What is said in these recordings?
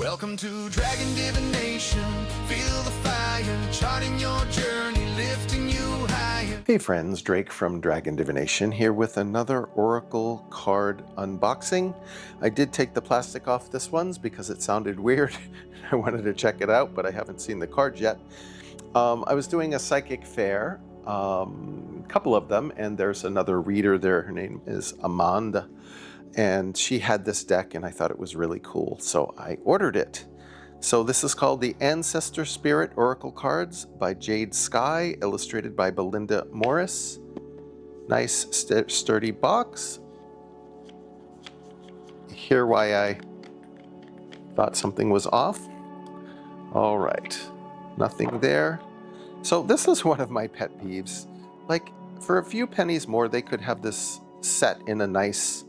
Welcome to Dragon Divination. Feel the fire, charting your journey, lifting you higher. Hey friends, Drake from Dragon Divination here with another Oracle card unboxing. I did take the plastic off this one's because it sounded weird. I wanted to check it out, but I haven't seen the cards yet. I was doing a psychic fair, a couple of them, and there's another reader there. Her name is Amanda, and she had this deck and I thought it was really cool, so I ordered it. So this is called the Ancestor Spirit Oracle Cards by Jade Sky, illustrated by Belinda Morris. Nice sturdy box. Hear why I thought something was off? All right, nothing there. So this is one of my pet peeves. Like, for a few pennies more, they could have this set in a nice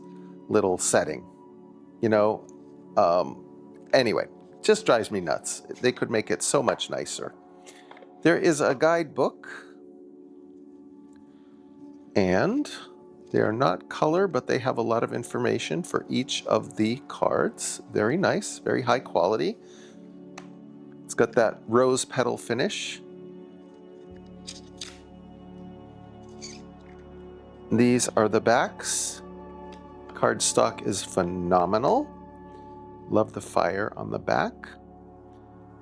little setting, you know? Anyway, just drives me nuts. They could make it so much nicer. There is a guidebook, and they are not color, but they have a lot of information for each of the cards. Very nice, very high quality. It's got that rose petal finish. These are the backs. Cardstock is phenomenal. Love the fire on the back.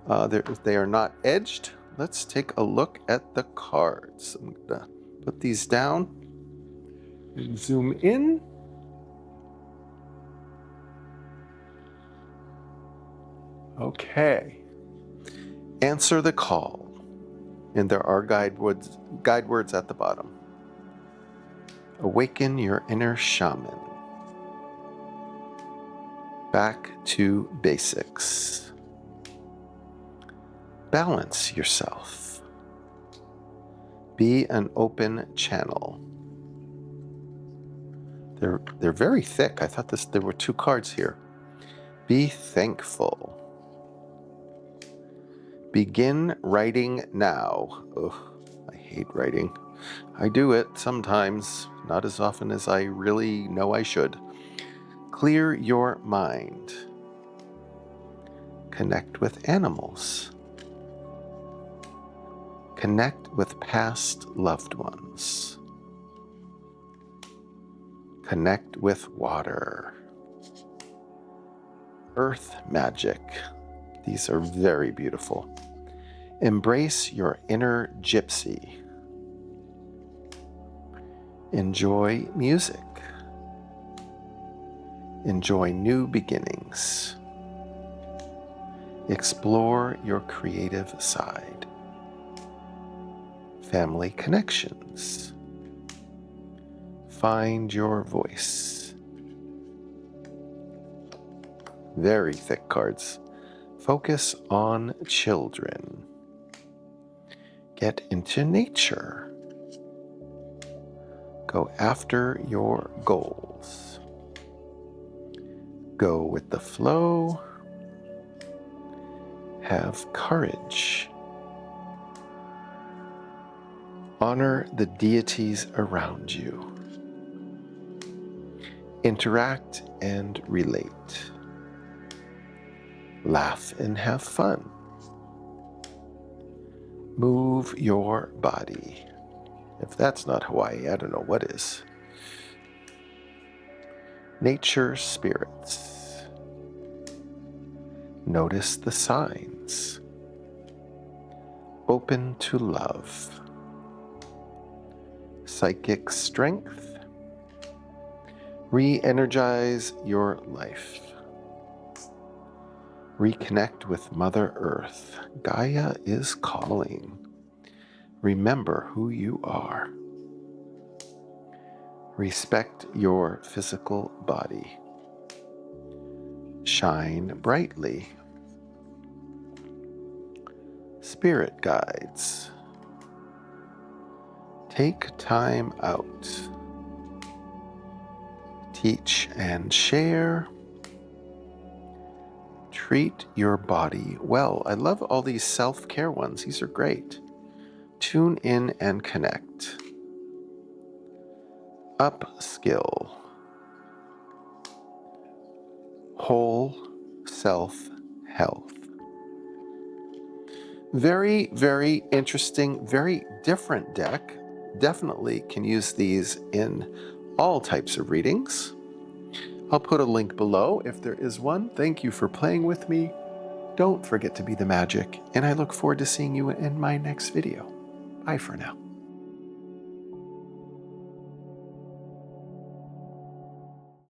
They are not edged. Let's take a look at the cards. I'm gonna put these down and zoom in. Okay. Answer the call. And there are guide words at the bottom. Awaken your inner shaman. Back to basics. Balance yourself. Be an open channel. They're very thick. I thought there were two cards here. Be thankful. Begin writing now. Ugh, I hate writing. I do it sometimes, not as often as I really know I should. Clear your mind. Connect with animals. Connect with past loved ones. Connect with water. Earth magic. These are very beautiful. Embrace your inner gypsy. Enjoy music. Enjoy new beginnings. Explore your creative side. Family connections. Find your voice. Very thick cards. Focus on children. Get into nature. Go after your goals. Go with the flow. Have courage. Honor the deities around you. Interact and relate. Laugh and have fun. Move your body. If that's not Hawaii, I don't know what is. Nature spirits. Notice the signs. Open to love. Psychic strength. Re-energize your life. Reconnect with Mother Earth. Gaia is calling. Remember who you are. Respect your physical body. Shine brightly. Spirit guides. Take time out. Teach and share. Treat your body well. I love all these self-care ones. These are great. Tune in and connect. Upskill. Whole self health. Very, very interesting, very different deck. Definitely can use these in all types of readings. I'll put a link below if there is one. Thank you for playing with me. Don't forget to be the magic, and I look forward to seeing you in my next video. Bye for now.